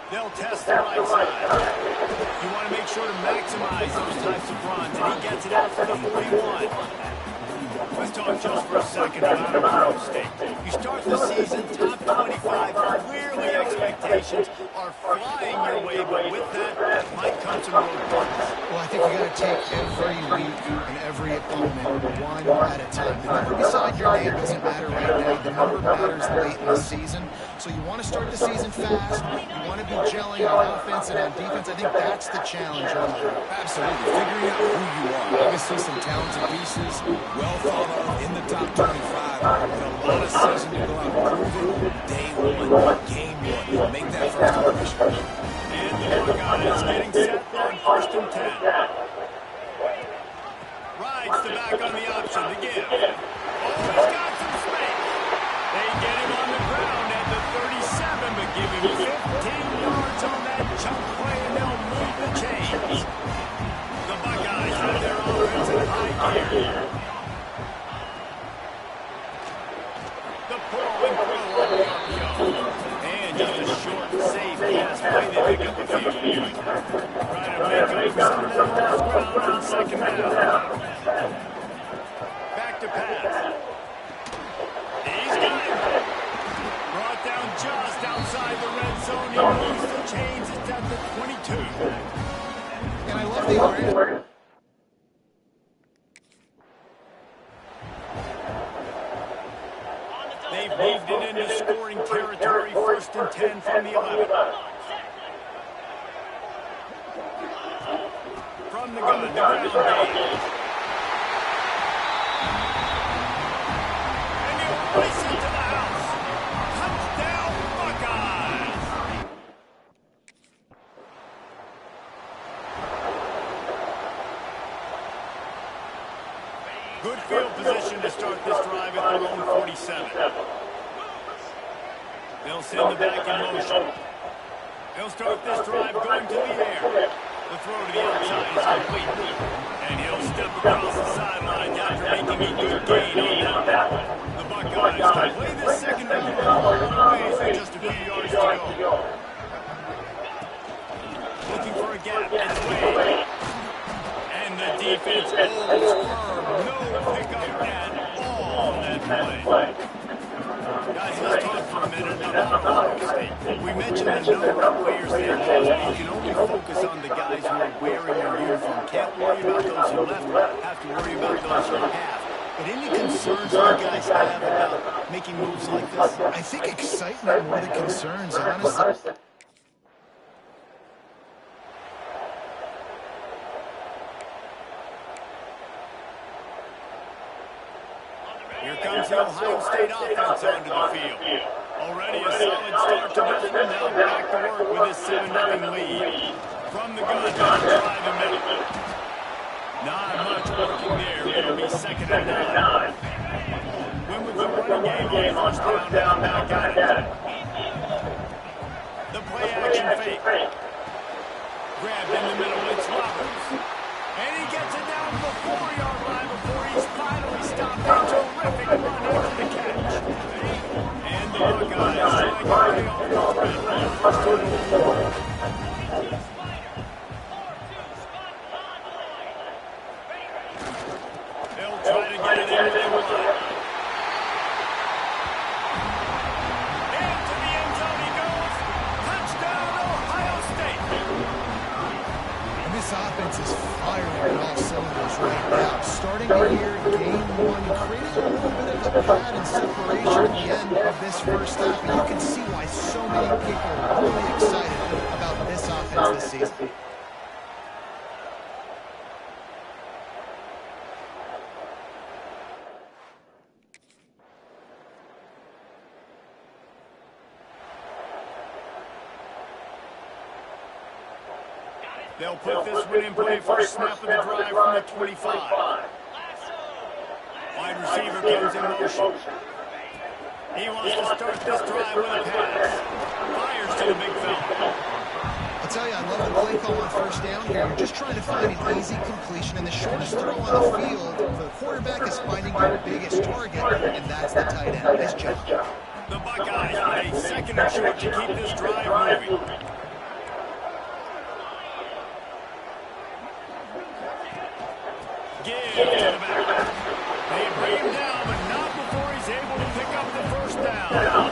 They'll test the right side. You want to make sure to maximize those types of runs, and he gets it out for the 3-1. Let's talk just for a second about Ohio State. You start the season top 25. Clearly expectations are flying your way, but with that might come some roadblocks. Well, I think you got to take every week and every opponent one at a time. The number beside your name doesn't matter right now. The number matters late in the season. So you want to start the season fast. You want to be gelling on offense and on defense. I think that's the challenge. Absolutely. Figuring out who you are. Obviously some talented pieces, well thought of in the top 25. With a lot of season to go out and prove it. Day one, game one. Make that first impression. And the Buckeyes getting set on 1st and 10. Rides the back on the option to give. Oh, he's got some space. They get him on the ground at the 37, but give him 15 yards on that chunk play, and they'll move the chains. The Buckeyes have their offense in high gear. The pull and throw on the RPO. And just a short, safe pass play. They pick up the field. Trying to make up for some of that lost ground on second down. Back to pass. He's got it. Brought down just outside the red zone. He moves the chains. It's at the 22. And I love the awareness. They've moved it into scoring territory. 1st and 10 from the 11. From the gun, the ground game. And you race it to the house. Touchdown, Buckeyes. Good field position to start this drive at their own 47. They'll send the back in motion. They'll start this drive going to the air. The throw to the outside is complete. And he'll step across the sideline after making a good gain on that one. The Buckeyes can play this second and goal ways with just a few yards to go. Looking for a gap. It's Wade. And the defense holds firm. No pickup at all on that play. Guys, let's talk for a minute about Ohio State. We mentioned the number of players they lost. You can only focus on the guys who are wearing their uniform. Can't worry about those who left. Have to worry about those who have. But any concerns you guys have about making moves like this? I think excitement more than concerns, honestly. Here comes the Ohio State offense onto the field. Already a solid start to this one. Now back to work with his 7-0 lead. From the gun, they'll try the middle. Not much working there. It'll be 2nd and 9. Win with the running game on 1st down, back at it. The play action fake. Grabbed in the middle, it's Roberts. And he gets it down to the 4-yard line before he's finally stopped. A terrific run after the catch. And the Buckeyes trying to play off the threat. They'll try to get it in if they want. starting the year, game one, creating a little bit of a pad and separation at the end of this first half. And you can see why so many people are really excited about this offense this season. They'll put this one in play for a snap of the drive from the 25. Wide receiver comes in motion. He wants to start this drive with a pass. Fires to the big fella. I'll tell you, I love the play call on first down here. You're just trying to find an easy completion, and the shortest throw on the field for the quarterback is finding your biggest target, and that's the tight end. Nice job. The Buckeyes with a second and short to keep this drive moving. Give to the back. They bring him down, but not before he's able to pick up the first down.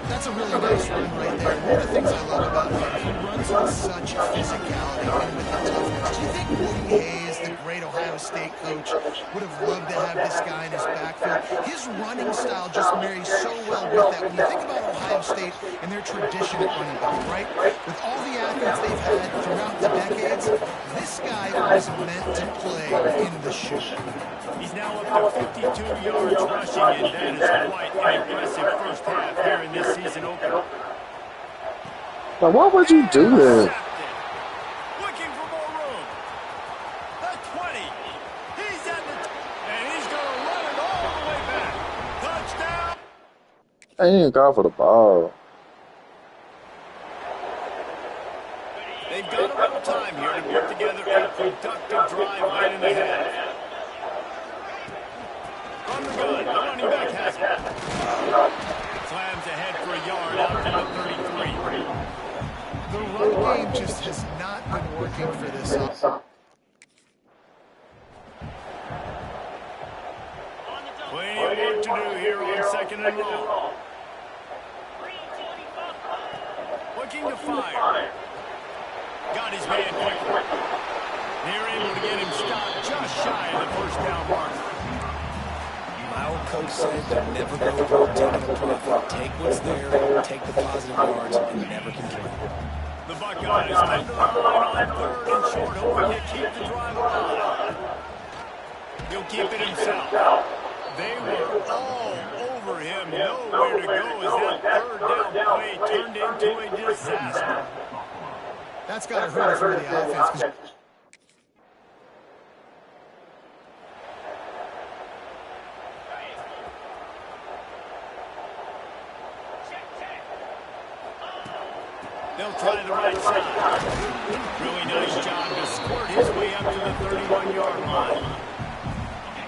That's a really nice run right there. One of the things I love about him, he runs with such physicality and with the toughness. Do you think Woody Hayes, the great Ohio State coach, would have loved to have this guy in his backfield? His running style just marries so well with that. When you think about Ohio State and their tradition at running back, right? With all the athletes they've had throughout the decades, this guy was meant to play in the shoe. He's now up to 52 yards rushing, and that is quite an impressive first half here in this season opener. Now, why would you do that? Looking for more room. The 20. He's at the and he's going to run it all the way back. Touchdown. I ain't got for the ball. They've got a little time here to put together a productive drive right in the head. From the gun, the running back has it. Slams ahead for a yard out to the 33. The run game just has not been working for this offense. Plenty of work to do here on second and long. Looking to fire. Got his man quickly. They're able to get him stopped just shy of the first down mark. My old coach said to never go for taking a profit. Take what's there, take the positive yards, and never complain. The Buckeyes under the line on third and short, hoping to keep the drive alive. He'll keep it himself. They were all over him, nowhere to go as that third down play turned into a disaster. That's got to hurt for the offense. They'll try the right side. Really nice job to squirt his way up to the 31-yard line.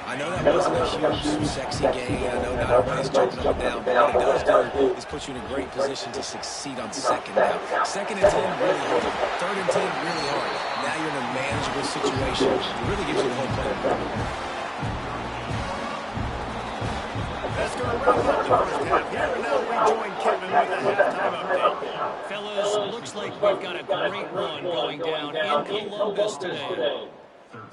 I know that wasn't a huge, sexy gain. I know not everybody's jumping up and down, but what it does do is put you in a great position to succeed on second down. Second and 10, really hard. Third and 10, really hard. Now you're in a manageable situation. It really gives you the whole play. That's going to wrap up the first half. Here and now we join Kevin with the halftime update. Fellas, looks like we've got a great run going down in Columbus today.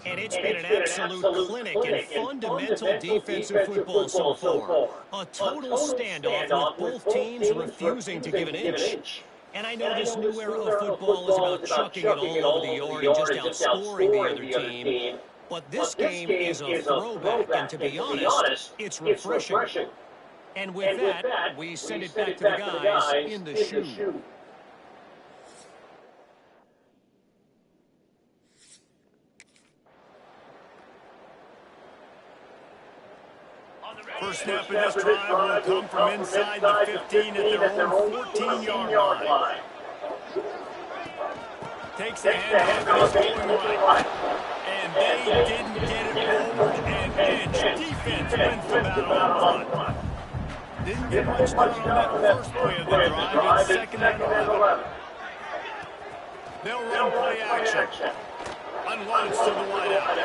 And it's been an absolute clinic in fundamental defensive football so far. A total standoff with both teams refusing to give an inch. And I know this new era of football is about chucking it all over the yard and just outscoring the other team. But this game is a throwback, and to be honest, it's refreshing. And with that, we send it back to the guys in the shoe. First snap of this drive will come from inside the 15 at their own 14-yard line. Takes the handoff and is going right. And they didn't get it over and edge. Defense wins the battle on punt. Didn't get much done on that first play of the drive. It's second and 11. They'll run play action. Unloads to the wideout.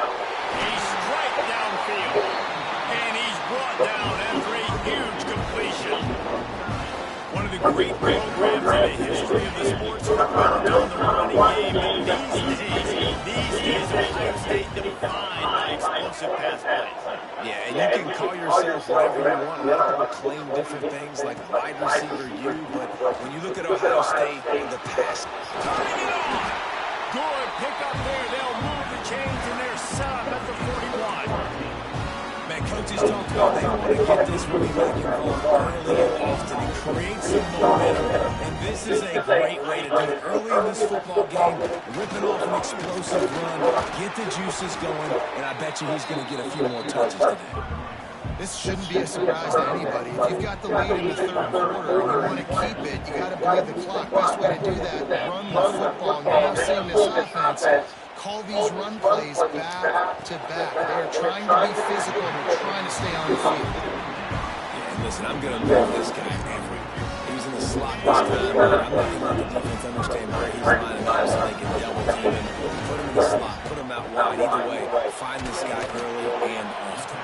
He's straight downfield. And he's brought down after a huge completion. One of the great programs in the history of the sports who built on the running game. And these days, Ohio State defined by explosive explosive pass plays. Yeah, and you can call yourself whatever you want. A lot of people claim different things like wide receiver you, but when you look at Ohio State, the pass. Turning it on. Good pickup there. They'll move the chains, and they're set up at the 41. Man, coaches talk about they want to get this running back involved early and often and create some momentum. And this is a great way to do it. Early in this football game, ripping off an explosive run, get the juices going, and I bet you he's going to get a few more touches today. This shouldn't be a surprise to anybody. If you've got the lead in the third quarter and you want to keep it, you got to bleed the clock. Best way to do that, run the football. You're now seeing this offense call these run plays back to back. They're trying to be physical. They're trying to stay on the field. Yeah, and listen, I'm going to move this guy everywhere. He's in the slot this time, but I'm not going to let the defense understand where he's lining up so they can double team him. Put him in the slot, put him out wide. Either way, find this guy early and often.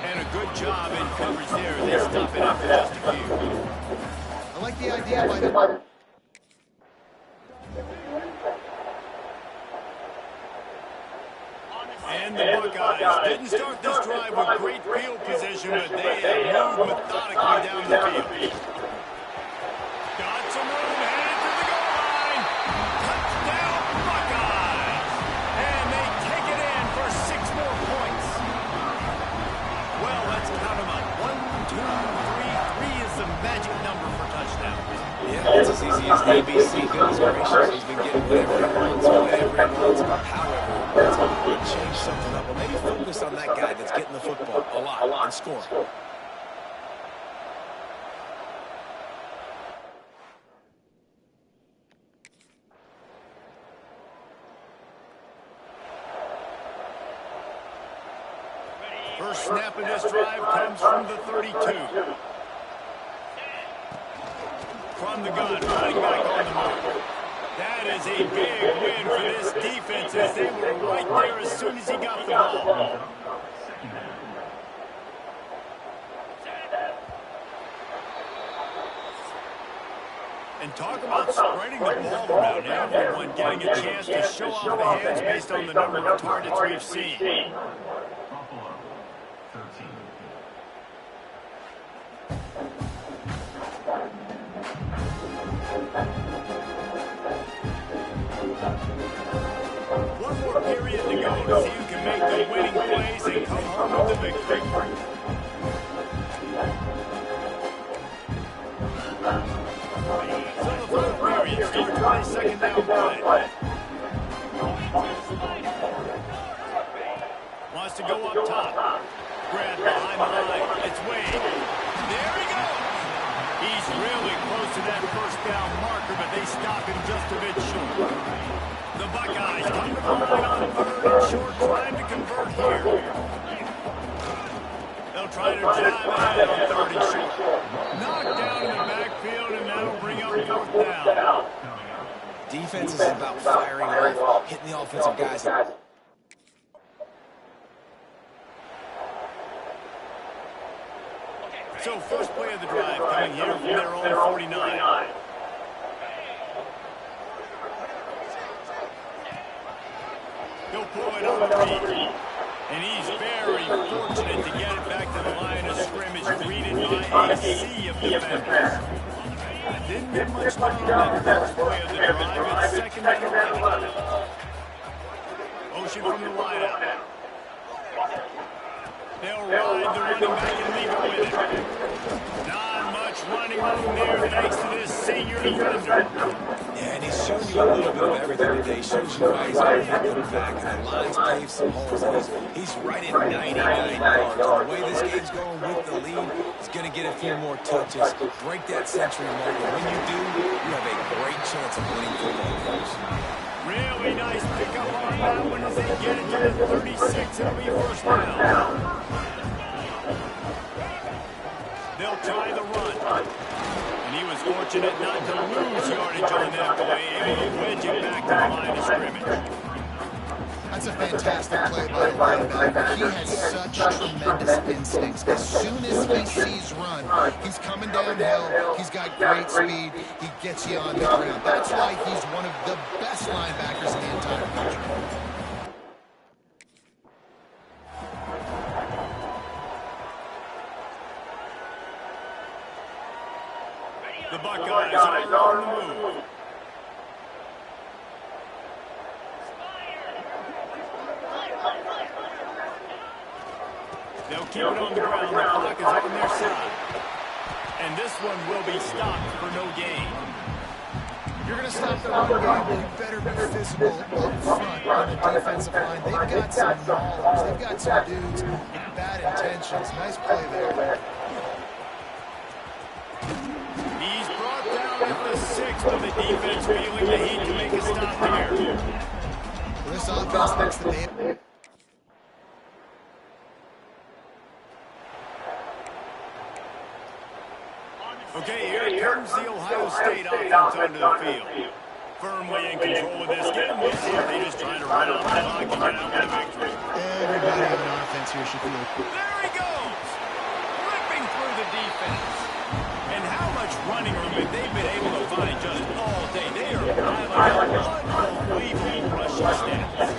And a good job in coverage there. They stop it after just a few. I like the idea by the... And the Buckeyes didn't start this drive with great field position, but they have moved methodically down the field. Got some room, headed to the goal line. Touchdown, Buckeyes! And they take it in for 6 more points. Well, let's count them up. 1, 2, 3. 3 is the magic number for touchdowns. Yeah, it's as easy as ABC. Goodness gracious, he's been getting whatever he wants, whenever he wants, however he wants. Change something up, or maybe focus on that guy that's getting the football a lot and scoring. First snap of this drive comes from the 32. From the gun, running back on the move. That is a big win for this defense as they were right there as soon as he got the ball. And talk about spreading the ball around. Everyone getting a chance to show off the hands based on the number of targets we've seen. One more period to go to see who can make the winning plays and come home with the victory. So the final period starts by second down play. Wants to go up top. Grab behind the line. It's Wade. There he goes. He's really close to that first down marker, but they stop him just a bit short. The Buckeyes come to the line on third and short, trying to convert here. They'll try to drive ahead on third and short. Knocked down in the backfield, and that'll bring up fourth down. Defense is about firing off, hitting the offensive guys. So first play of the drive coming here from their own 49. He'll pull it on the read. And he's very fortunate to get it back to the line of scrimmage, greeted by a sea of defenders. Didn't get much time on that first play of the drive. It's second and 11. Motion from the wideout. They'll ride the running back and leave it with it. Not much running room there thanks to this senior defender. Yeah, and he's shown you a little bit of everything today. He shows you why he's going to hit the back, and the line's paved some holes. And he's right at 99 yards. And the way this game's going with the lead, he's going to get a few more touches, break that century mark. And when you do, you have a great chance of winning football games. Really nice pickup on that one as they get it to the 36. It'll be first down. They'll try the run. And he was fortunate not to lose yardage on that play, able to wedge it back to the line of scrimmage. That's a fantastic play by the linebacker. He has such tremendous instincts. As soon as he sees run, he's coming downhill. He's got great speed. He gets you on the ground. That's why he's one of the best linebackers in the entire country. The Buckeyes are on the move. They'll keep it on the ground. The clock is on their side. And this one will be stopped for no gain. You're going to stop the run game, but you better be physical up front on the defensive line. They've got some maulers. They've got some dudes with bad intentions. Nice play there. He's brought down at the 6th of the defense, feeling the heat to make a stop here. Well, this offense thinks that they... Okay, here comes the Ohio State offense onto the field. Firmly in control of this game. We'll see if they just try to run out the clock and get out with a victory. Everybody on offense here should feel cool. There he goes! Ripping through the defense. And how much running room have they been able to find just all day? They are piling up unbelievable rushing stats.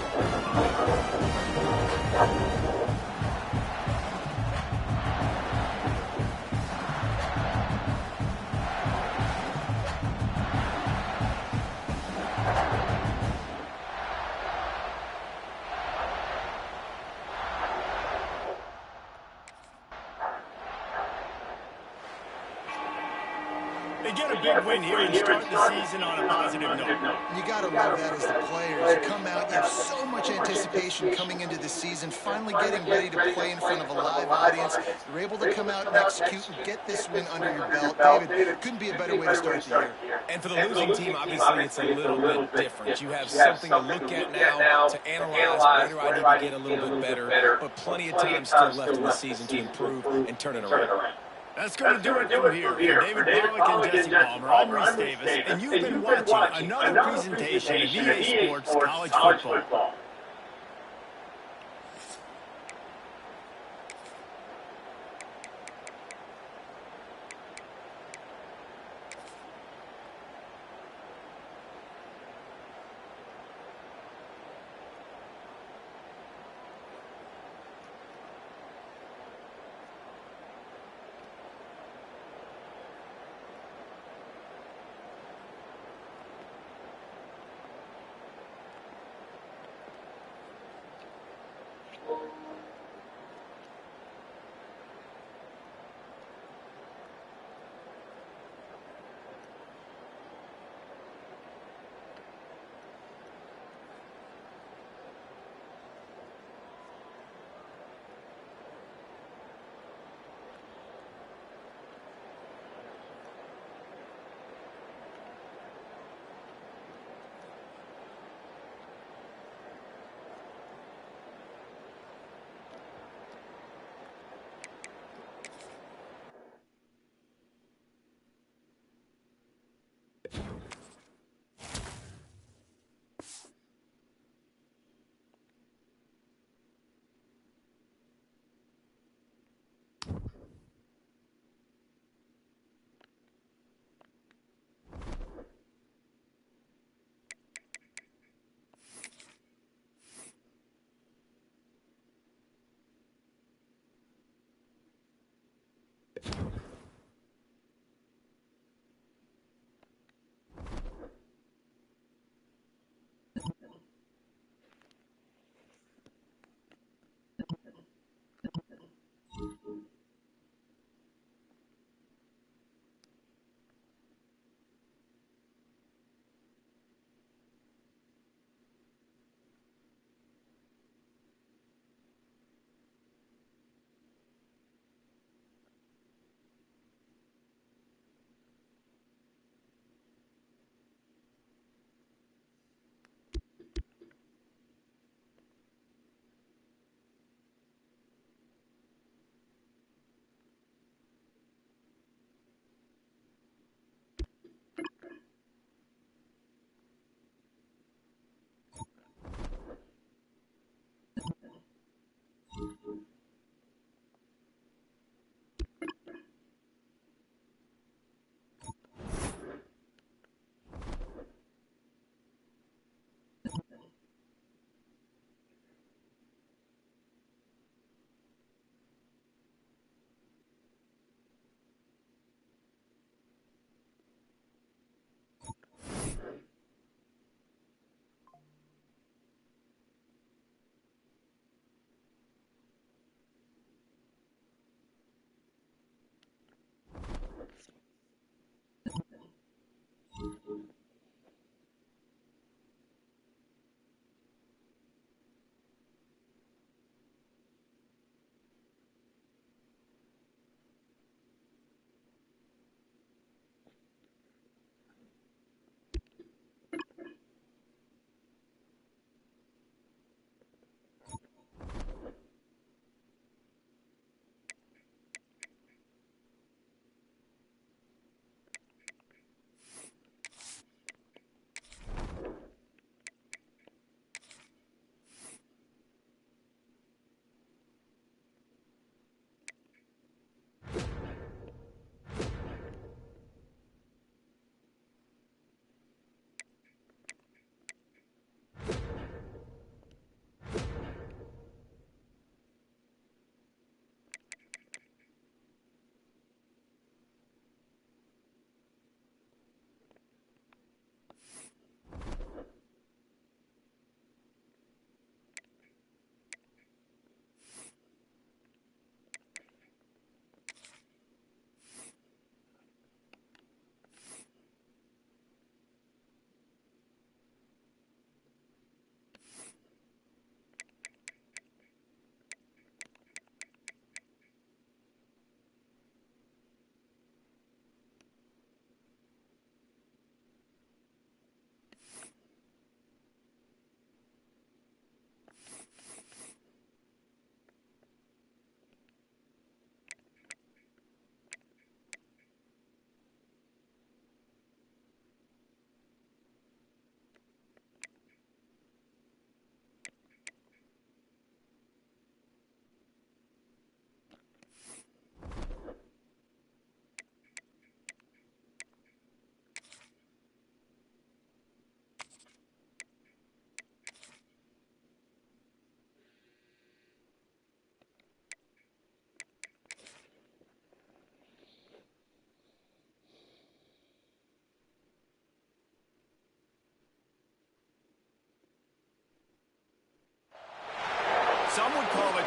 They get a big win here and start the season on a positive note. You got to love that as the players. You come out, you have so much anticipation coming into the season, finally getting ready to play in front of a live audience. You're able to come out and execute and get this win under your belt. David, couldn't be a better way to start the year. And for the losing team, obviously, it's a little bit different. You have something to look at now, to analyze where do I need to get a little bit better, but plenty of time still left in the season to improve and turn it around. That's going to do it from here. For David Pollock and Jesse Palmer, I'm Reese Davis, and you've been watching another presentation of EA Sports College Football.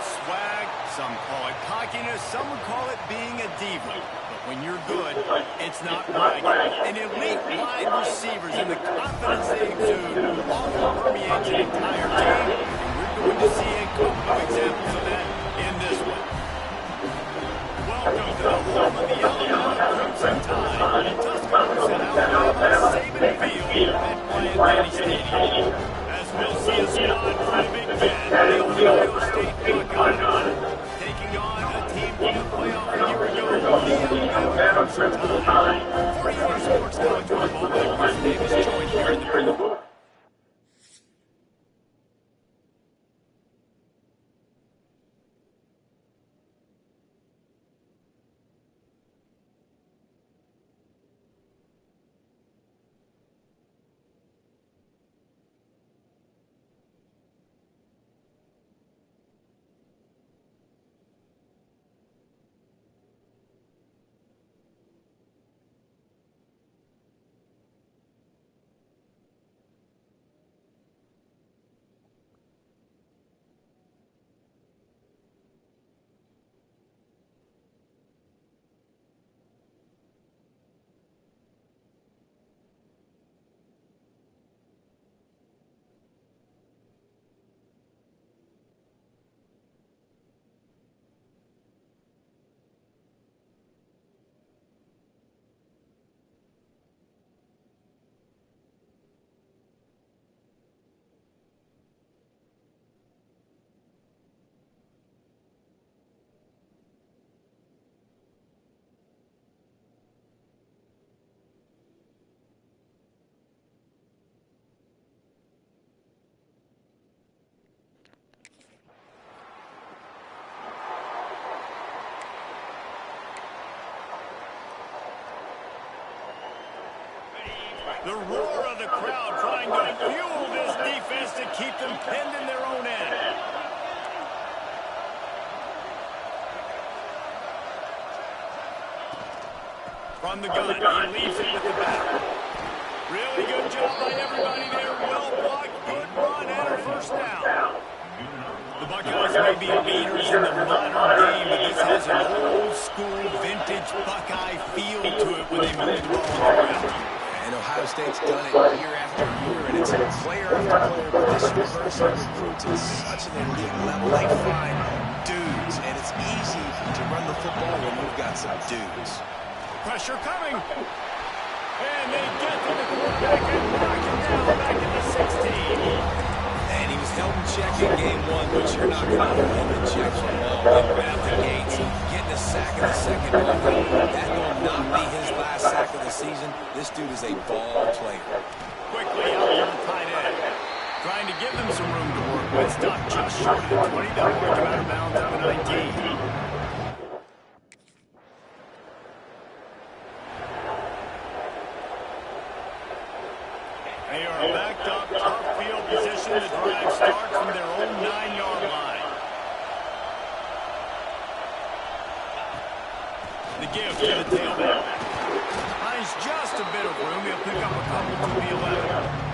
swag, some call it cockiness, some would call it being a diva. But when you're good, it's not bragging. And elite wide receivers and the confidence they exude often permeates an entire team, and we're going to see a couple of examples of that in this one. Welcome to the home of the Alabama Crimson Tide in Tuscaloosa, Alabama, Saban Field at Bryant-Denny Stadium. As we'll see a squad from the Big Ten, the Ohio State Buckeyes, taking on a team from the playoff a year ago, the Alabama Crimson Tide. 40-year sports college football by Chris Davis joined here in the booth. The roar of the crowd trying to fuel this defense to keep them pinned in their own end. From the gun, he leaves it with the back. Really good job by everybody there. Well blocked, good run, and a first down. The Buckeyes may be leaders in the modern game, but this has an old-school, vintage Buckeye feel to it when they move the ball on the ground. And Ohio State's done it year after year, and it's player after player, but this university recruits at such an elite level. They find dudes, and it's easy to run the football when you've got some dudes. Pressure coming. And they get to the quarterback and knock him down back at the 16. And he was held in check in game one, but you're not going to hold him in check for long. Right out the gates, getting a sack in the second quarter. That will not be his last sack of the season. This dude is a ball player. Quickly out to the tight end. Trying to give them some room to work with. Stop just short of the 20. They'll work him out of bounds at the 19. They are backed up, tough field position. The drive starts from their own 9-yard line. The give to the tailback. Finds just a bit of room. He'll pick up a couple to the 11.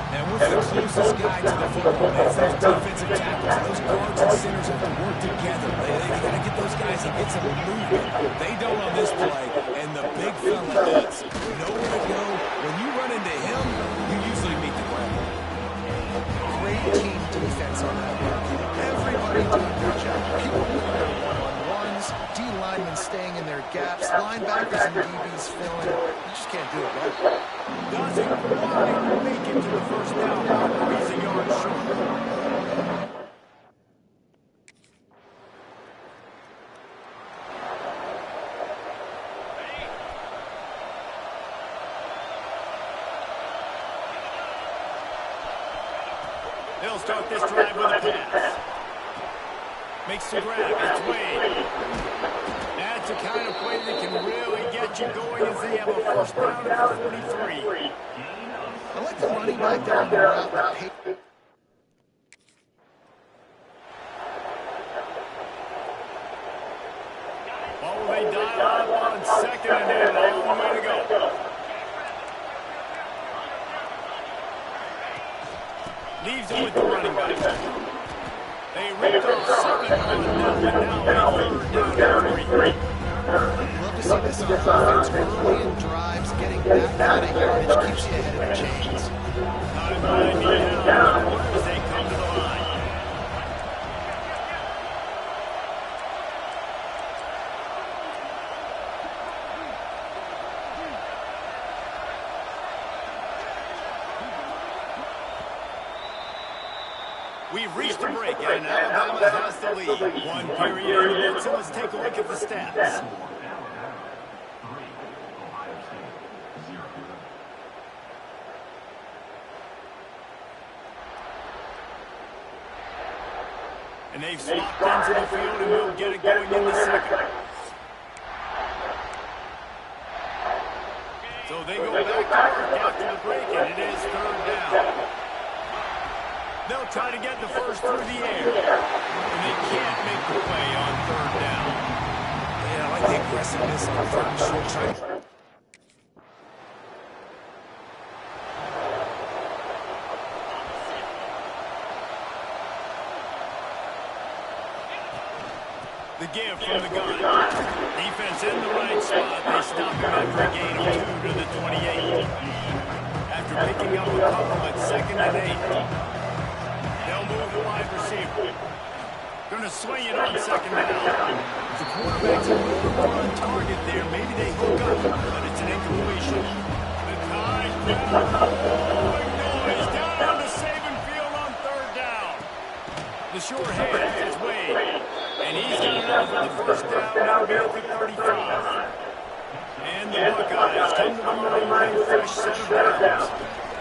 And what's the closest guy to the football, man? It's those defensive tackles. Those guards and centers have to work together. They got to get those guys and get some movement. They don't on this play, and the big fella does. Nowhere to go. When you run into him, you usually meet the ground. Great team defense on that one. Everybody doing their job. People doing their one-on-ones, D linemen staying in their gaps, linebackers and DBs filling. You just can't do it right. Doesn't quite make it to the first down. He's a yard short. They'll start this drive with a pass. Makes the grab. It's Wade. That's the kind of play that can really get you going as they have a first down at the 43. I like the running back there on the route. Oh, they dial up on second and a long way to go. Leaves it with the running back. They ripped off 7 on them, and now a third down and 3. Love to see this on offense early in drives. Getting that kind of yardage keeps you ahead of the chains. Time winding down the quarters, they come to the line. We've reached a break, and Alabama has the lead. One period in the books, so let's take a look at the stats. And they've swapped into the field, and we'll get it going in the second. So they go back to work after the break, and it is third down. They'll try to get the first through the air, and they can't make the play on third down. Yeah, I like the aggressiveness on third and short. Trying. The give from the gun. Defense in the right spot. They stop him after a gain of 2 to the 28. After picking up a couple at 2nd and 8. They'll move the wide receiver. Going to swing it on 2nd down. The quarterback's a little more on target there. Maybe they hook up, but it's an incompletion. The time rolling noise down on the Saban field on third down. The short hand is Wade. And he's got enough for the first down. Now be at the 35. And the Buckeyes come to the line with a fresh set of downs.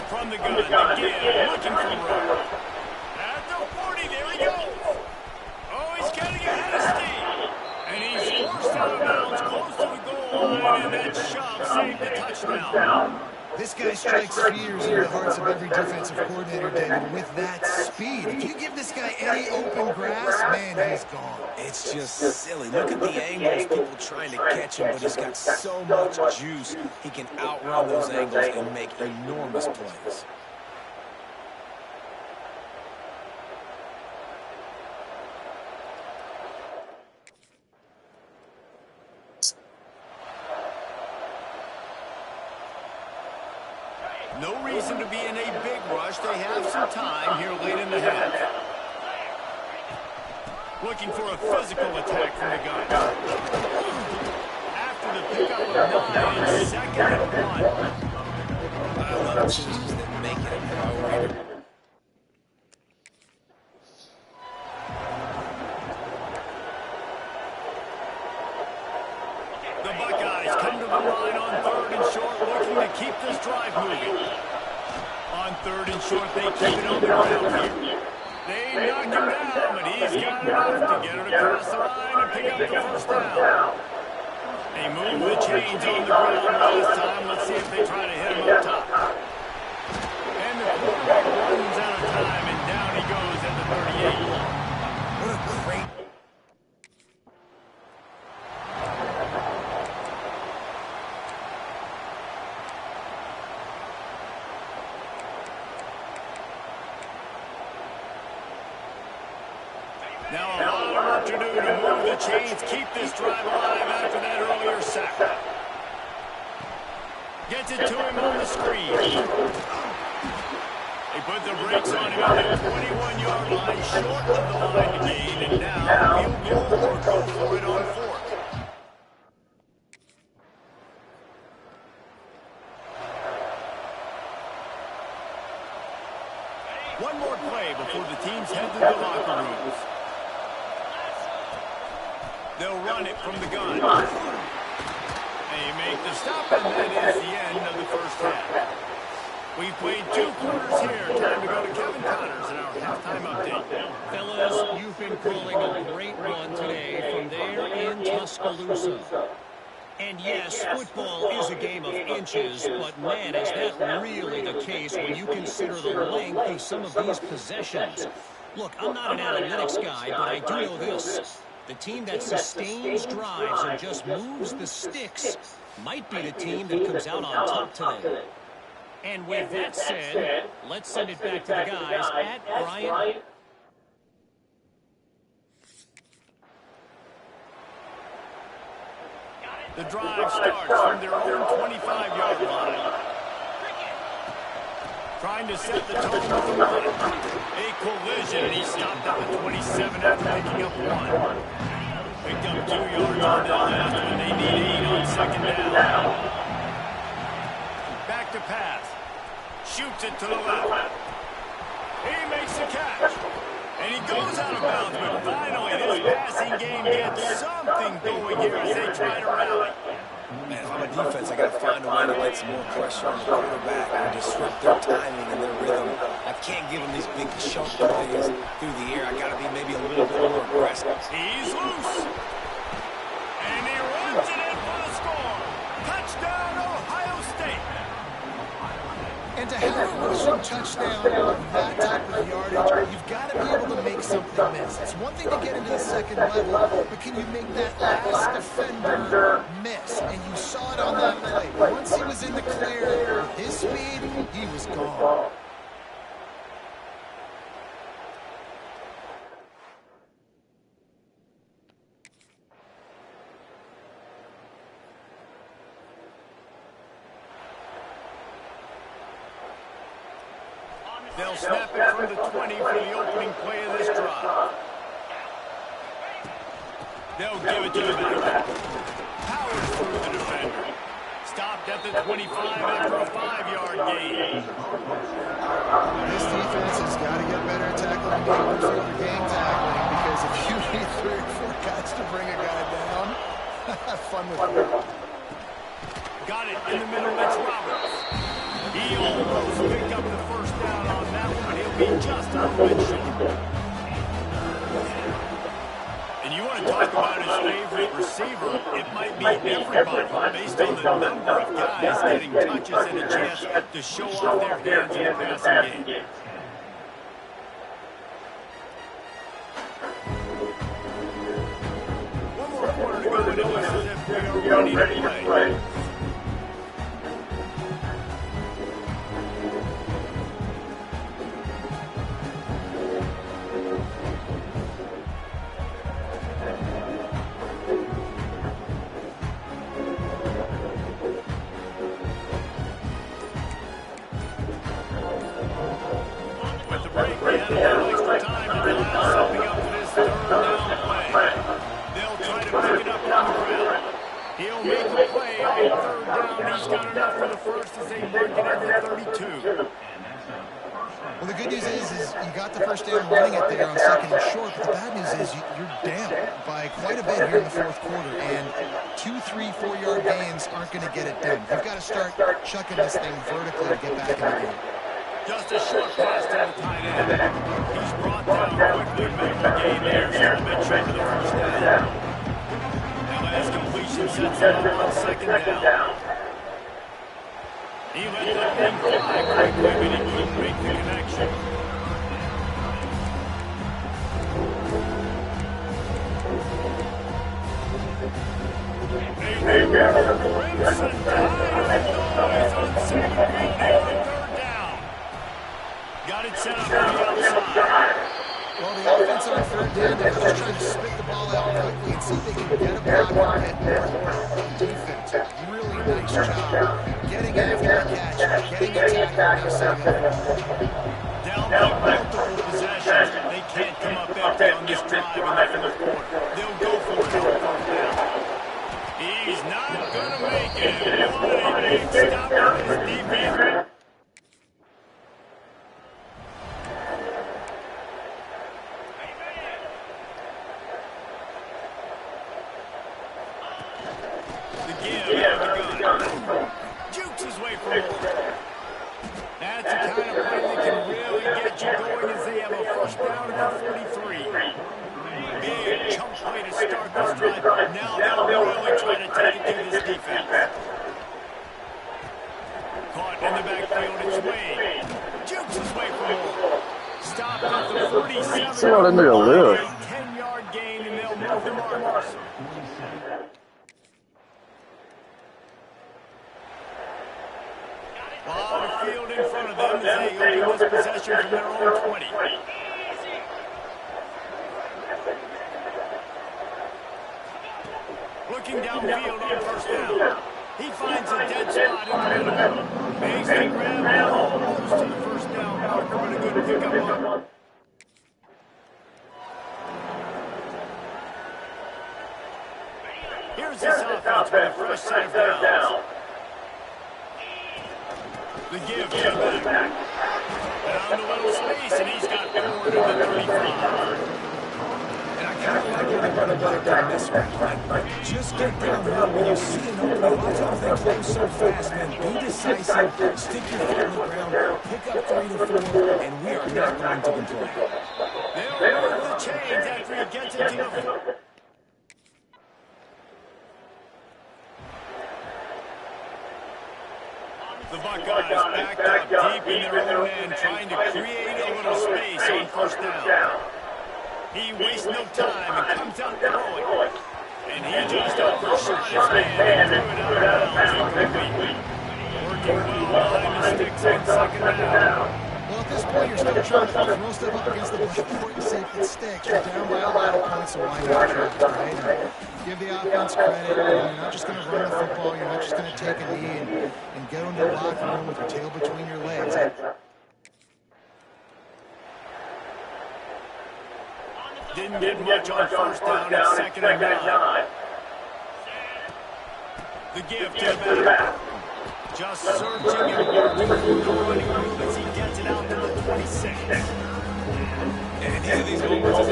From the gun, the give, looking for room. At the 40, there he goes. Oh, he's getting ahead of steam. And he's forced out of bounds close to the goal line, and that shove saved the touchdown. This guy strikes fears in the hearts of every defensive coordinator, David, with that speed. If you give this guy any open grass, man, he's gone. It's just silly. Look at the angles, people trying to catch him, but he's got so much juice. He can outrun those angles and make enormous plays. No reason to be in a big rush. They have some time here late in the half. Looking for a physical attack from the gun. After the pickup of 9, 2nd and 1. I love changes that make it a priority. The Buckeyes come to the line on 3rd and short, looking to keep this drive moving. On 3rd and short, they keep it on the ground here. They knock him down, but he's got enough to get it across the line and pick up the first down. They move the chains on the ground last time. Let's see if they try to hit him up top. And the quarterback runs out of time, and down he goes at the 38. What a great... Now a lot of work to do to move the chains, keep this drive alive after that earlier sack. Gets it to him on the screen. They put the brakes on him at the 21-yard line, short of the line to gain, and now field goal or go for it on 4th. One more play before the teams head to the locker rooms. They'll run it from the gun. They make the stop, and that is the end of the first half. We've played 2 quarters here. Time to go to Kevin Connors in our halftime update. Fellas, you've been calling a great run today from there in Tuscaloosa. And yes, football is a game of inches, but man, is that really the case when you consider the length of some of these possessions. Look, I'm not an analytics guy, but I do know this. The team that sustains drives and just moves the sticks might be the team that comes out on top today. And with that said, let's send it back to the guys at Bryant. The drive starts from their own 25-yard line. Trying to set the tone with the run. A collision, and he stopped at the 27 after picking up 1. Picked up 2 yards on that last one. They need 8 on second down. Back to pass. Shoots it to the left. He makes the catch. And he goes out of bounds, but finally this passing game gets something going here as they try to rally. Man, if I'm a defense, I got to find a way to get some more pressure on the quarterback and disrupt their timing and their rhythm. I can't give them these big chunk plays through the air. I got to be maybe a little bit more aggressive. He's loose. And he runs it in for the score. Touchdown, Ohio State. And to have a rushing touchdown of that type of yardage, you've got to be able to make something miss. It's one thing to get into the second level, but can you make that last defender miss? And you saw it on that play. Once he was in the clear, with his speed, he was gone. They'll snap it from the 20 for the opening play of this drive. They'll give it to the back. Powers through the defender. Stopped at the 25 after a 5-yard gain. This defense has got to get better at tackling neighbors or gang tackling, because if you need 3 or 4 guys to bring a guy down, have fun with it. Got it in the middle. That's Roberts. He almost picked up the first down on that one, but he'll be just a little bit short. And you want to talk about his favorite receiver, it might be everybody, based on the number of guys getting touches and a chance to show off their hands in the passing game. One more quarter to go, and it looks as if we are ready to play. Well, the good news is you got the first down running it there on second and short, but the bad news is you're down by quite a bit here in the fourth quarter, and 2, 3, 4-yard gains aren't going to get it done. You've got to start chucking this thing vertically to get back in the game. Just a short pass to the tight end. He's brought down quickly, making the game there. Still a bit short of the first down. Now as completion sets him up on second down. He let that thing fly quickly, but he couldn't make the connection. Crimson Tide noise on second and third down. Got it set up on the outside. Well, the offense on third down, they're just trying to spit the ball out quickly and see if they can get a block and get more. Defense, really nice job getting after the catch, getting a tackle. Down by multiple possessions. They can't come up empty on this drive in the fourth quarter. They'll go for it on fourth down. He's not going to make it. What a big stop for his defense. The give out of the gun. Jukes his way from over. That's the kind of play that can really get you going as they have a first down at the 43. Big chunk play to start this drive. Now they'll really try to take it to this defense. Caught in the backfield, it's Wade. Jukes his way from over. Stopped at the 47. See what I need to live. 10-yard gain, and they'll move the markers. Lot of field in front of them as they open this possession from their own 20. Looking looking downfield on first down. He finds a dead spot in the middle. Makes the grab almost to the first down marker, but a good pickup on. Here's this offense with a fresh set of downs. The give to the back. Found a little space, and he's got 4 to the 35. And I kind of like when they run a back down this way. Like, just get down here when you see an opening. A lot of times they close so fast, man. Be decisive, stick your foot in the ground, pick up 3 to 4, and we are not going to complain. They'll move the chains after he gets into the... The Buckeyes backed up deep in their own end, trying to create a little space on first down. He wastes no time and comes out throwing. And he just overshot his man and threw it out of bounds incomplete. Working well behind the sticks on second down. Well, at this point, you're still trying to throw stuff up against the blackboard and see if it sticks. You're down by a lot of points, so why not try it, right? And give the offense credit. You're not just going to run the football. You're not just going to take a knee and go into the locker room with your tail between your legs. Didn't get much on first down at second and 9. The give to the back. Just searching and working through the running room as he gets it out to the 26. And here these moments.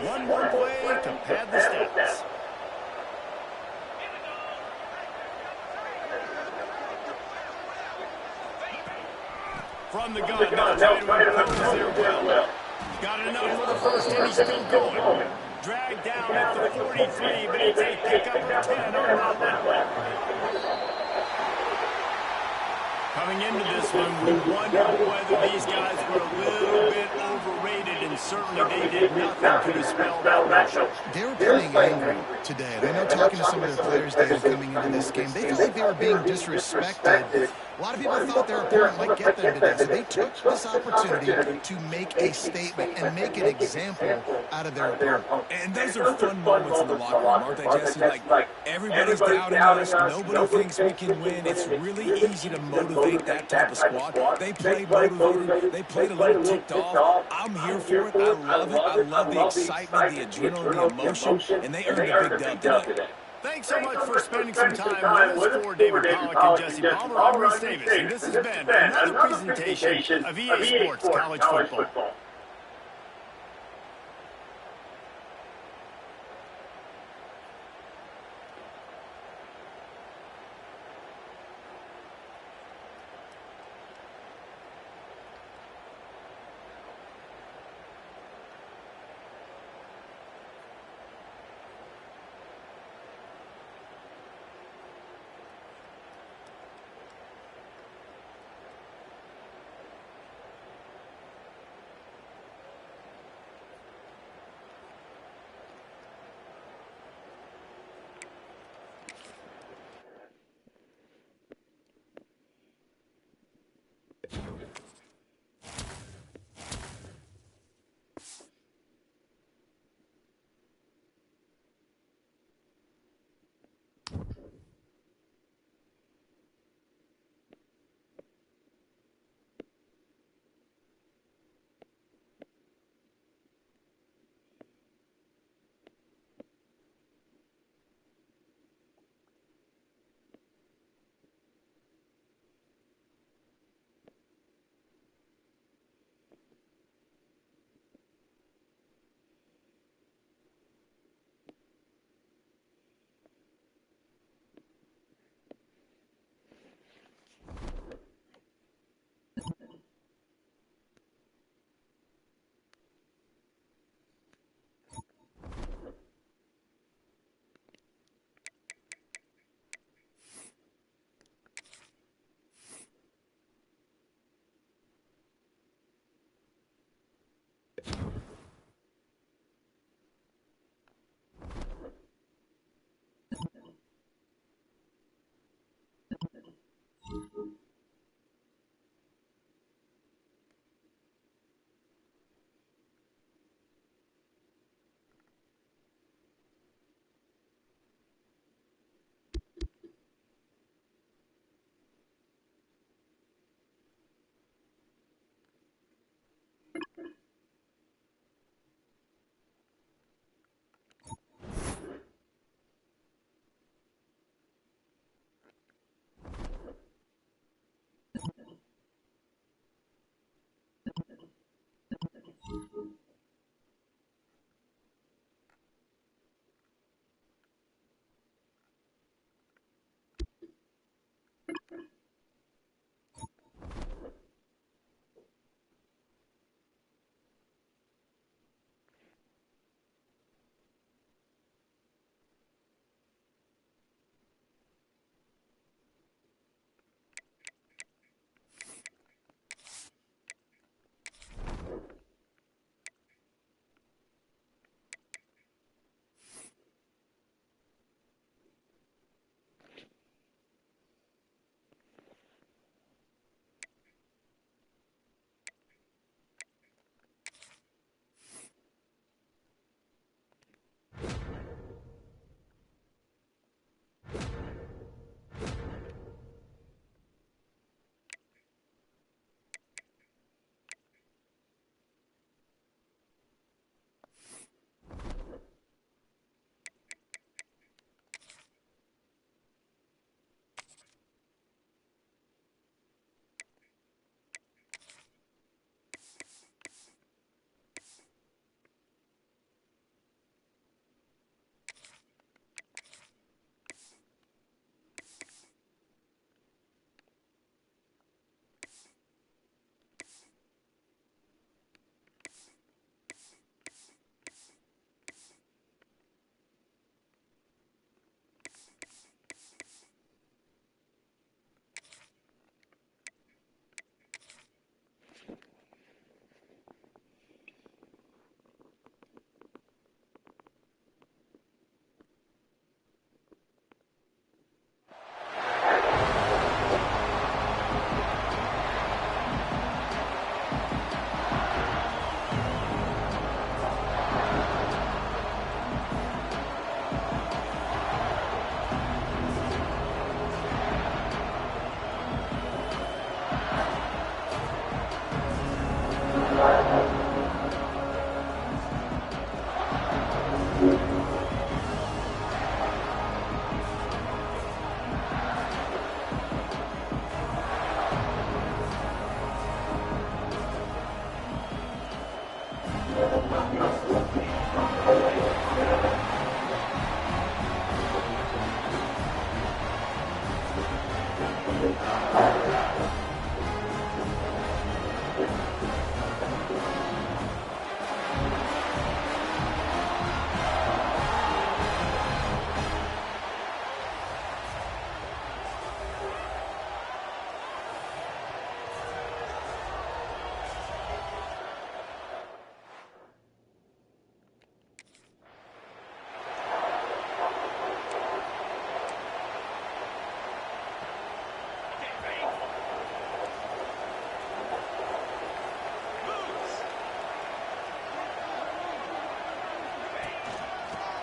One more play to pad the stats. From the gun, now trying to impose there well. Got enough for the first, and he's still going. Dragged down at the 43, but it's a pickup of 10 on that one. Coming into this one, we wondered whether these guys were a little bit overrated, and certainly they did nothing to dispel that notion. They were playing angry today. And I know talking to some of their players, David, coming into this game, they felt like they were being disrespected. A lot of people thought their opponent might get them today, so they took this opportunity to make a statement and make an example out of their opponent. And those are fun moments in the locker room, aren't they, Jesse? Like, everybody's doubting us. Nobody thinks we can win. It's really easy to motivate that type of squad. They played motivated. They played a little ticked off. I'm here for it. I love it. I love the excitement, the adrenaline, the emotion, and they earned a big dub today. Thanks so much for spending some time with us. For David Pollack and Jesse Palmer, I'm Reese Davis, and this has been another presentation of EA Sports College Football.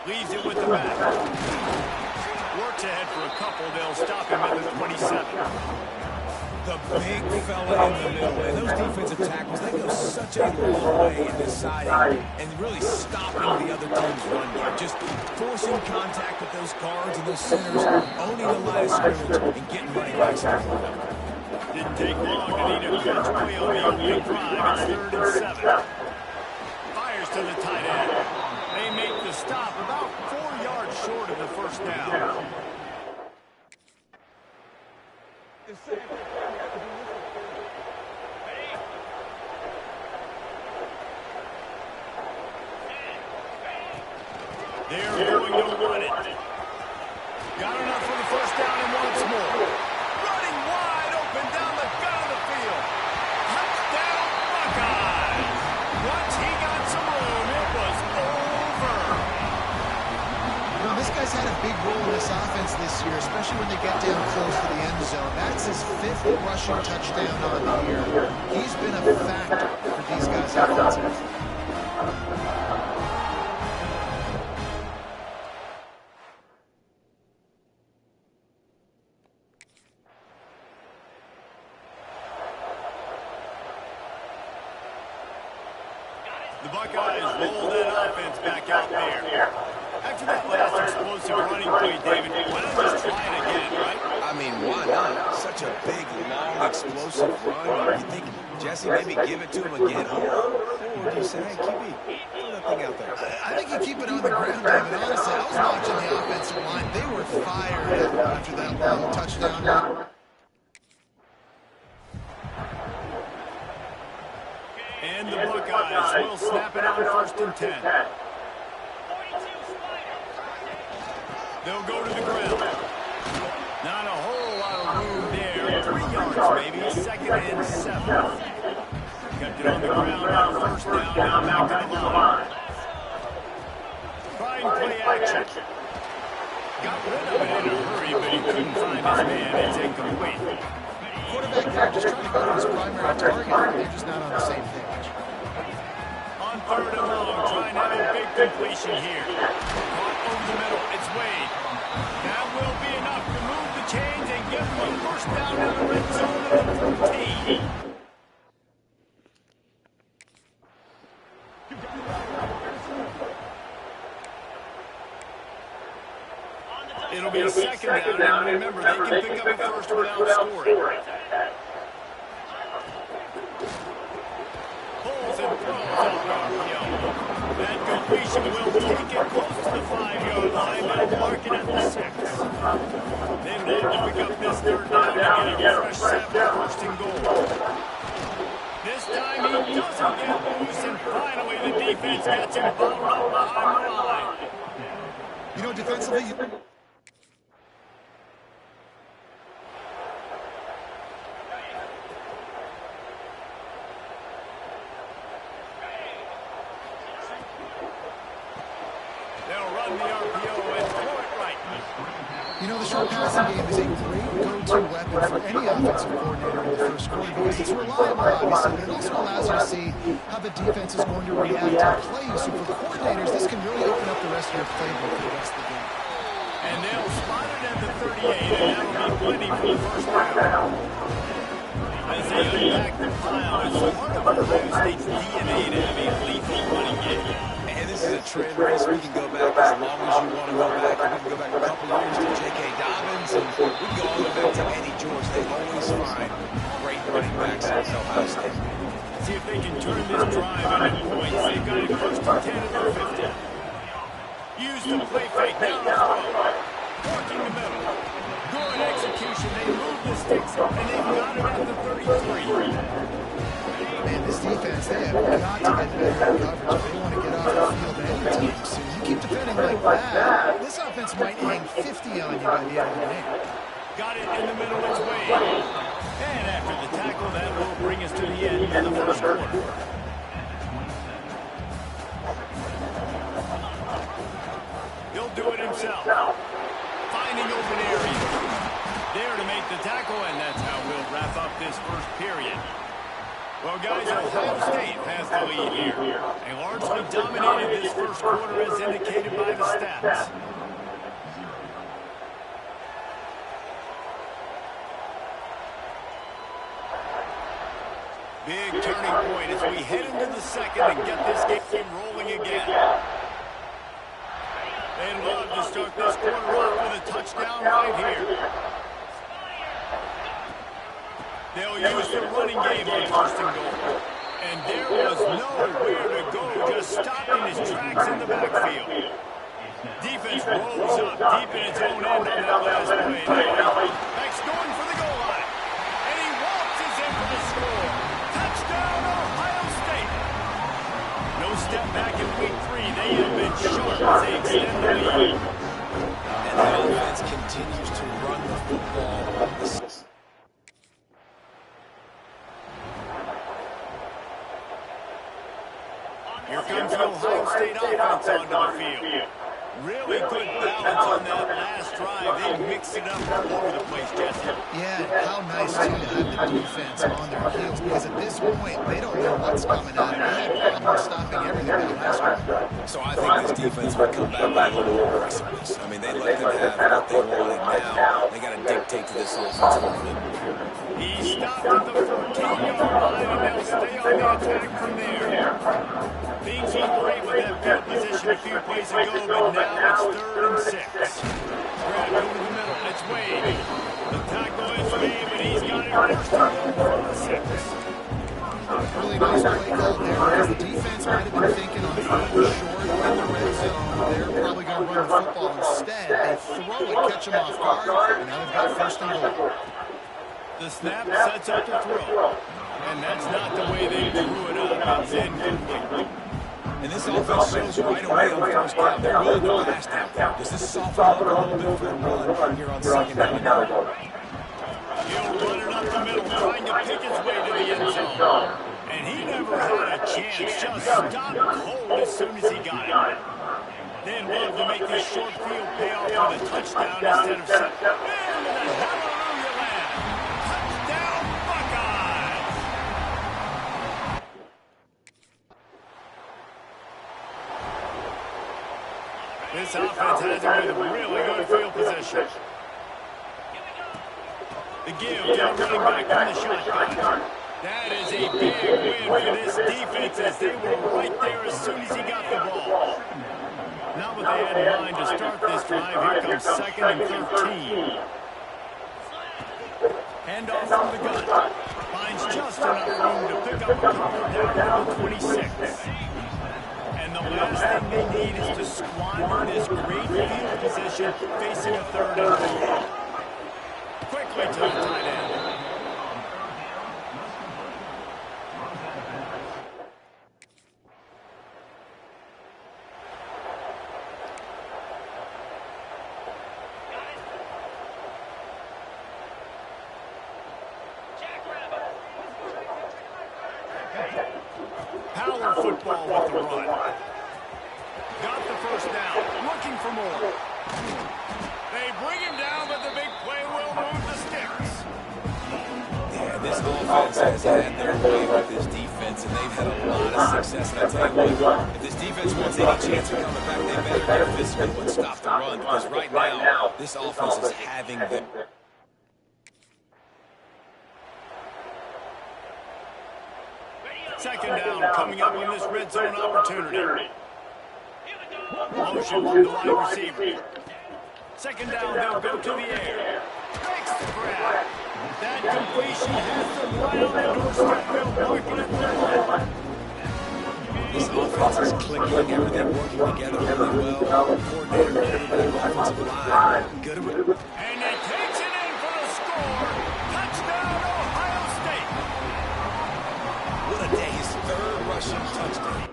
Leaves it with the back. Works ahead for a couple. They'll stop him at the 27. The big fella in the middle, and those defensive tackles, they go such a long way in deciding and really stopping the other team's run game. Just forcing contact with those guards and those centers, owning the line of scrimmage, and getting running backs in the line. Didn't take long to need a clutch play on the opening drive. It's 3rd and 7. Fires to the tight end. They make the stop about 4 yards short of the first down. They're going to run it. Got enough for the first down and once more. Running wide open down the gut of the field. Touchdown Buckeyes. Once he got some room, it was over. You know, this guy's had a big role in this offense this year, especially when they get down close to the end zone. That's his 5th rushing touchdown on the year. He's been a factor for these guys' offenses. The Buckeyes roll that offense back out there. After that last explosive running play, David, why not just try it again, right? I mean, why not? Such a big, long, explosive run. You think, Jesse, maybe give it to him again? Or do you say, hey, QB, throw that thing out there? I think you keep it on the ground, David. Honestly, I was watching the offensive line. They were fired after that long touchdown run. And the Buckeyes will snap it on 1st and 10. They'll go to the ground. Not a whole lot of room there. 3 yards maybe. 2nd and 7. Kept it on the ground on 1st down. Now back to the line. Trying play action. Got rid of it in a hurry, but he couldn't find his man. It's incomplete. Quarterback there just trying to go to his primary target. They're just not on the same page. On 3rd and long, trying to have a big completion here. Caught over the middle. It's Wade. That will be enough to move the chains and give them a first down in the red zone of the 14. It'll be a 2nd down, and remember, they can pick up a first without scoring. Pulls and throws out RPO. That completion will take it close to the 5-yard line. They'll mark it at the 6. They need to pick up this 3rd down and get a fresh set for 1st and goal. This time he doesn't get loose, and finally the defense gets him fouled up behind the line. You know, defensively... You know, the short passing game is a great go-to weapon for any offensive coordinator in the first quarter because it's reliable, obviously, but it also allows you to see how the defense is going to react to plays. So for coordinators, this can really open up the rest of your playbook for the rest of the game. And they'll spot it at the 38, and that'll be plenty for the first down. As they unpack the pile, it's part of Ohio State's DNA to have a lethal running game. And this is a trend race. We can go back as long as you want to go back. And we can go back a couple years to J.K. Dobbins, and we can go all the way back to Eddie George. They always find great running backs at Ohio State. See if they can turn this drive into points. They've got it 1st and 10 at their 50. Use the play fake down the throw. Working the middle. Good execution. They move the sticks, and they've got it at the 33. Man, this defense, they have got to get better at coverage if they want to get off the field anytime soon. You keep defending like that, this offense might hang 50 on you by the end of the game. Got it in the middle, it's Wade. And after the tackle, that will bring us to the end of the first quarter. He'll do it himself. Finding open areas. There to make the tackle, and that's how we'll wrap up this first period. Well, guys, Ohio State has the the lead here. They largely dominated this first quarter as indicated by the stats. Big turning point as we head into the second and get this game rolling again. They'd love to start this quarter off with a touchdown right here. They'll use the running game on first and goal. And there was nowhere to go, just stopping his tracks in the backfield. Defense rolls up deep in its own end on that last play. Beck's going for the goal line. And he waltzes in for the score. Touchdown, Ohio State. No step back in week 3. They have been sharp as they extend the lead. And the offense continues to run the football. Here comes the Ohio State offense onto the field. Really good balance on that last drive. They mix it up all over the place, Jesse. Yeah, how nice, too, to have the defense on their heels, because at this point, they don't know what's coming at them. They had problems stopping everything that last one. So I think this defense will come back with a little more aggressiveness. I mean, they let them have what they wanted. Now they got to dictate to this offense a little bit. He stopped at the 14-yard line, and they'll stay on the attack from there. Things looked great with that field position a few plays ago, but now it's 3rd and 6. Grab over the middle. It's Wade. The tackle is made, but he's got it first and goal from the 6. Really nice play call there, because the defense might have been thinking on falling short in the red zone. They're probably going to run the football instead. They throw it, catch them off guard, and now they've got first and goal. The snap sets up the throw. And that's not the way they drew it up. It's incomplete. And this offense shows you right away on first down. They're willing to last out there. Does this soften up a little bit for the run here on second down? He'll run it up the middle, trying to pick his way to the end zone. And he never had a chance. Just stopped cold as soon as he got it. Then love to make this short field pay off with a touchdown instead of set. And the hallelujah land. Touchdown, Buckeyes! This offense has it with really good field position. The give to the running back from the shotgun. That is a big win for this defense as they were right there as soon as he got the ball. Not what they had in mind to start this drive. Here comes 2nd and 13. Handoff from the gun. Finds just enough room to pick up a couple down to the 26. And the last thing they need is to squander this great field position facing a 3rd and 4. Quickly to the tight end. Power football with the run. Got the first down. Looking for more. They bring him down, but the big play will move the sticks. Yeah, this offense has had their way with this defense, and they've had a lot of success. And I tell you what, if this defense wants any chance of coming back, they better get physical and stop the run, because right now, this offense is having them. Second down coming up on this red zone opportunity. Motion from the wide receiver. Second down, they'll go to the air. Makes the grab. That completion has them right on the doorstep. They'll mark it at the line. This offense is clicking, everything working together really well. Coordinator, everybody, offensive line. Good. And he takes it in for the score. Touchdown, Ohio State. What a day. His 3rd rushing touchdown.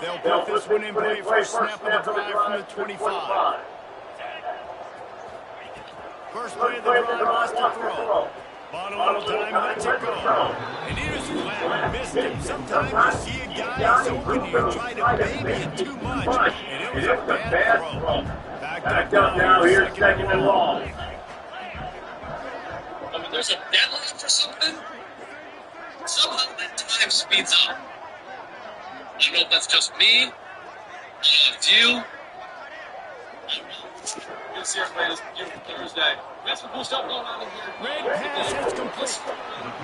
They'll put this one in play for a snap of the drive from the 25. First play of the drive was to throw. Bought a little time, lets it go. And here's flat, missed him. Sometimes you see a guy is open and you try to baby it too much, and it was a bad throw. Backed up now, here's second and long. I mean, there's a deadline for something. Somehow that time speeds up. I don't know if that's just me. It's you. I don't know. Good to see everybody this beautiful Thursday. That's what boost up going on in here. Red pass is complete.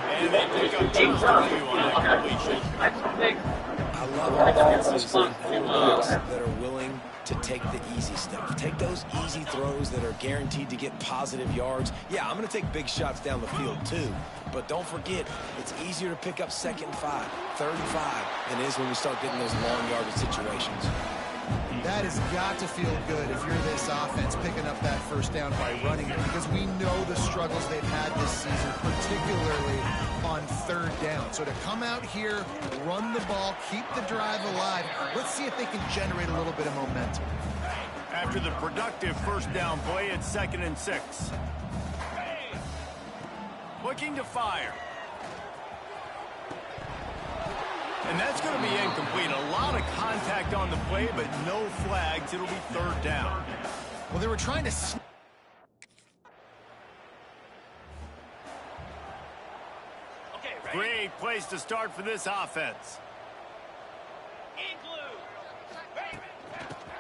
And they pick up just a few on that completion. I love offenses and quarterbacks that are willing to take the easy stuff. Take those easy throws that are guaranteed to get positive yards. Yeah, I'm going to take big shots down the field too. But don't forget, it's easier to pick up 2nd and 5, 3rd and 5 than it is when we start getting those long yardage situations. That has got to feel good if you're this offense picking up that first down by running it, because we know the struggles they've had this season, particularly on 3rd down. So to come out here, run the ball, keep the drive alive, let's see if they can generate a little bit of momentum. After the productive first down play, it's 2nd and 6. Looking to fire. And that's going to be incomplete. A lot of contact on the play, but no flags. It'll be 3rd down. Well, they were trying to... Great place to start for this offense.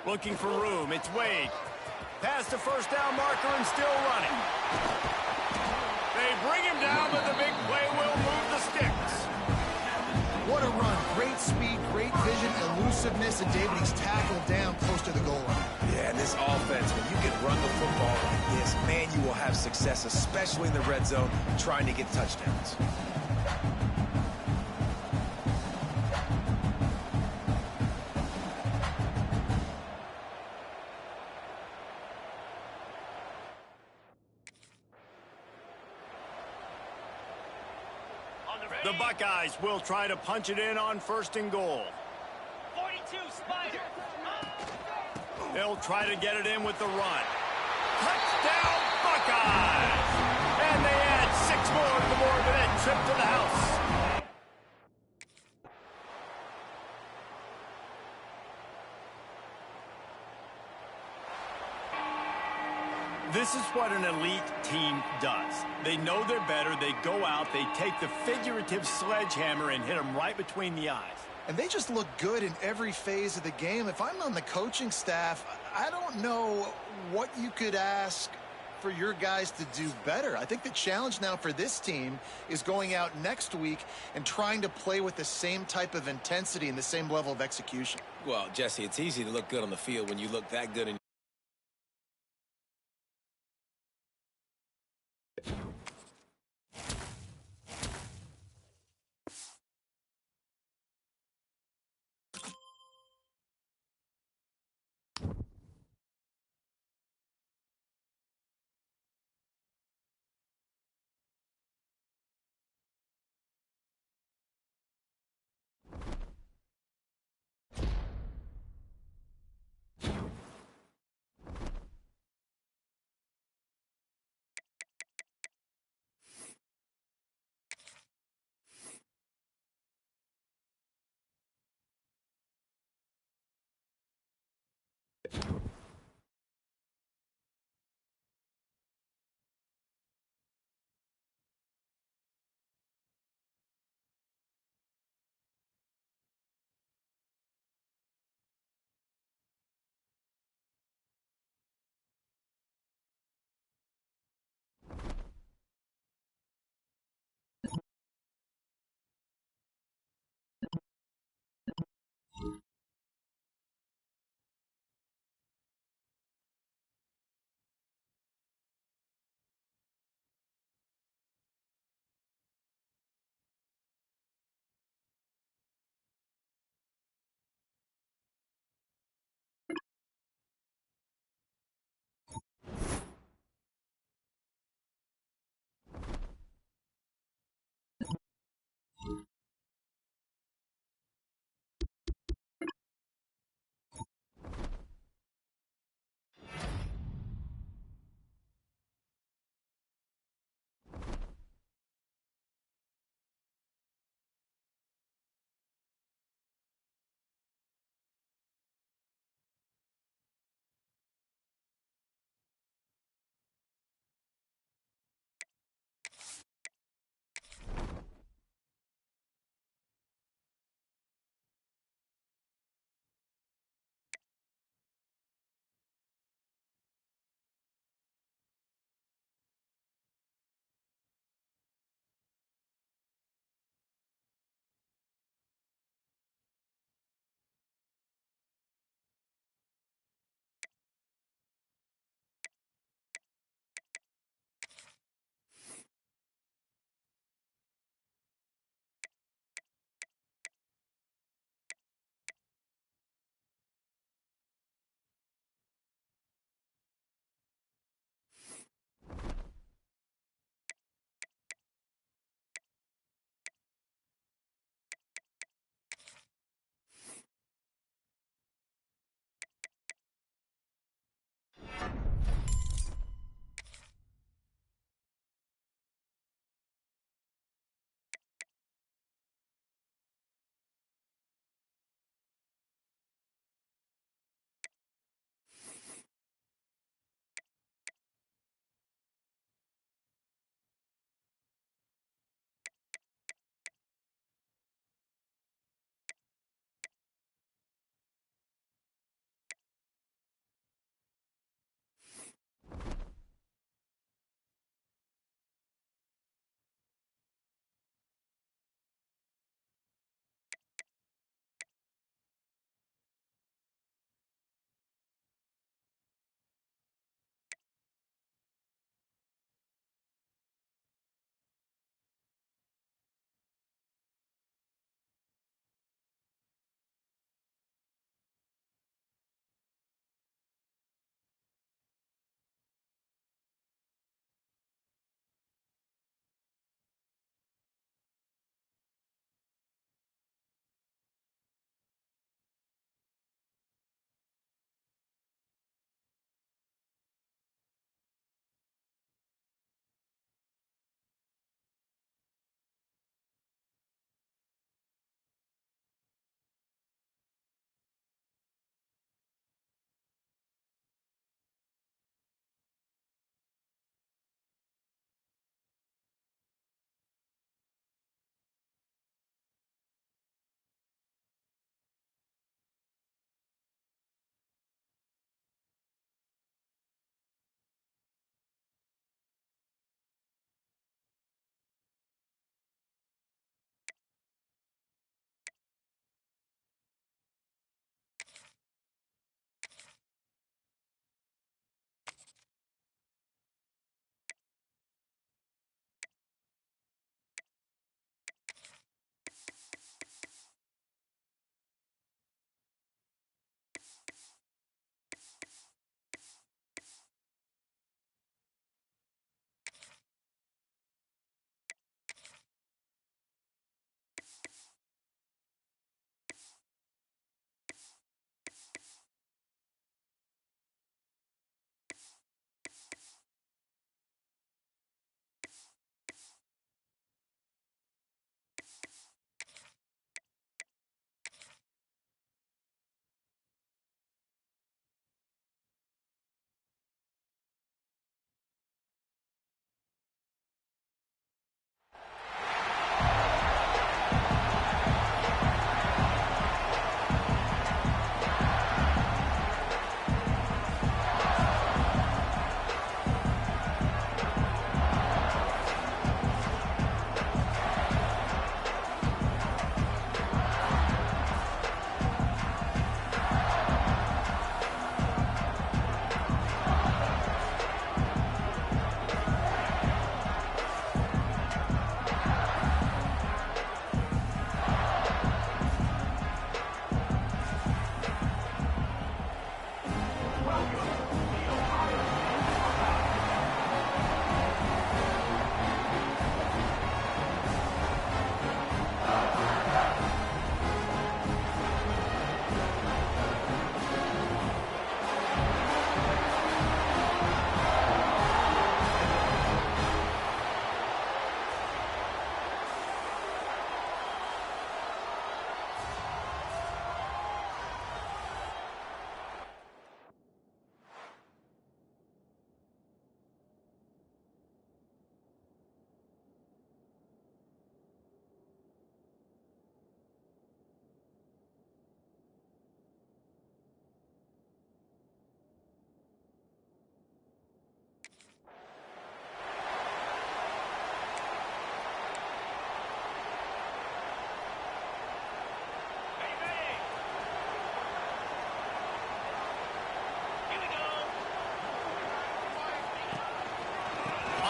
Looking for room. It's Wade. Past the first down marker and still running. They bring him down, but the big play will move the sticks. What a run. Great speed, great vision, elusiveness, and David, he's tackled down close to the goal line. Yeah, and this offense, when you can run the football like this, man, you will have success, especially in the red zone, trying to get touchdowns. The Buckeyes will try to punch it in on 1st and goal. 42, Spider. They'll try to get it in with the run. Touchdown, Buckeyes! And they add 6 more to the board with that trip to the house. This is what an elite team does. They know they're better. They go out. They take the figurative sledgehammer and hit them right between the eyes. And they just look good in every phase of the game. If I'm on the coaching staff, I don't know what you could ask for your guys to do better. I think the challenge now for this team is going out next week and trying to play with the same type of intensity and the same level of execution. Well, Jesse, it's easy to look good on the field when you look that good in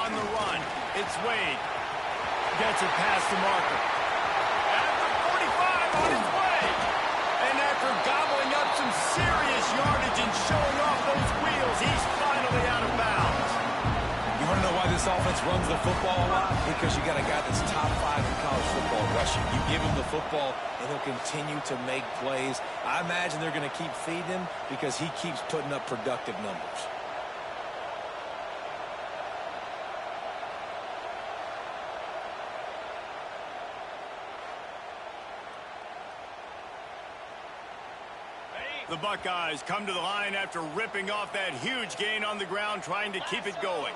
on the run. It's Wade. Gets it past the marker. At the 45 on his way. And after gobbling up some serious yardage and showing off those wheels, he's finally out of bounds. You want to know why this offense runs the football a lot? Because you got a guy that's top 5 in college football rushing. You give him the football, and he'll continue to make plays. I imagine they're going to keep feeding him because he keeps putting up productive numbers. The Buckeyes come to the line after ripping off that huge gain on the ground, trying to keep it going.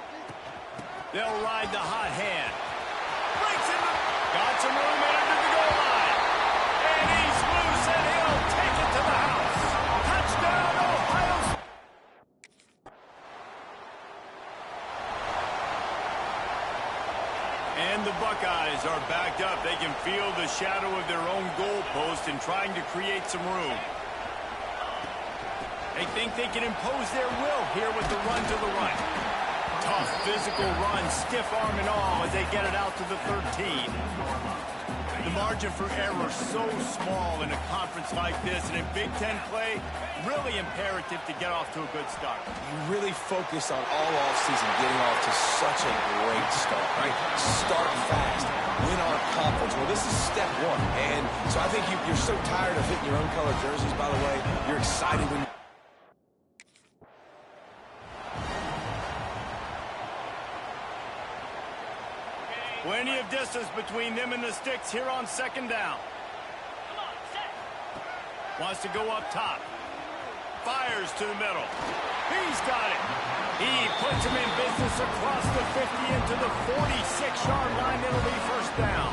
They'll ride the hot hand. Breaks in the... Got some room in under the goal line. And he's loose, and he'll take it to the house. Touchdown, Ohio State. And the Buckeyes are backed up. They can feel the shadow of their own goalpost and trying to create some room. They think they can impose their will here with the run to the right. Tough physical run, stiff arm and all as they get it out to the 13. The margin for error so small in a conference like this, and in Big Ten play, really imperative to get off to a good start. You really focus on all offseason getting off to such a great start, right? Start fast, win our conference. Well, this is step 1. And so I think you're so tired of hitting your own color jerseys, by the way. You're excited when Plenty of distance between them and the sticks here on second down. Wants to go up top. Fires to the middle. He's got it. He puts him in business across the 50 into the 46-yard line. It'll be first down.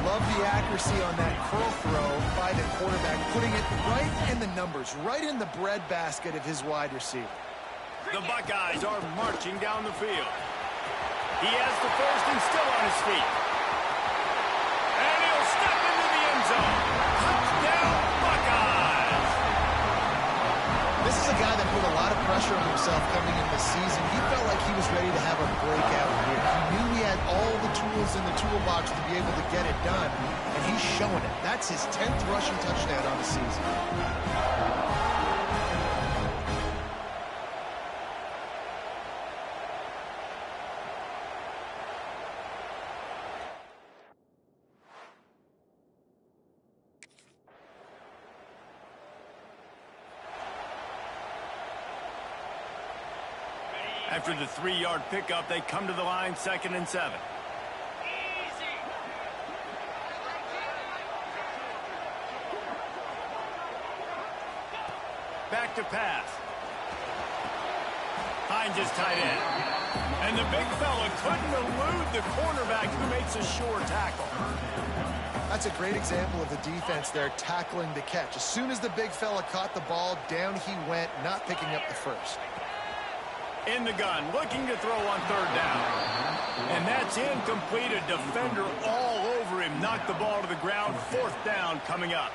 Love the accuracy on that curl throw by the quarterback, putting it right in the numbers, right in the breadbasket of his wide receiver. The Buckeyes are marching down the field. He has the first and still on his feet. And he'll step into the end zone. Touchdown, Buckeyes! This is a guy that put a lot of pressure on himself coming into the season. He felt like he was ready to have a breakout year. He knew he had all the tools in the toolbox to be able to get it done, and he's showing it. That's his 10th rushing touchdown on the season. After the 3-yard pickup, they come to the line, 2nd and 7. Back to pass. Finds his tight end. And the big fella couldn't elude the cornerback who makes a sure tackle. That's a great example of the defense there tackling the catch. As soon as the big fella caught the ball, down he went, not picking up the first. In the gun, looking to throw on 3rd down. And that's incomplete. A defender all over him. Knocked the ball to the ground. 4th down coming up.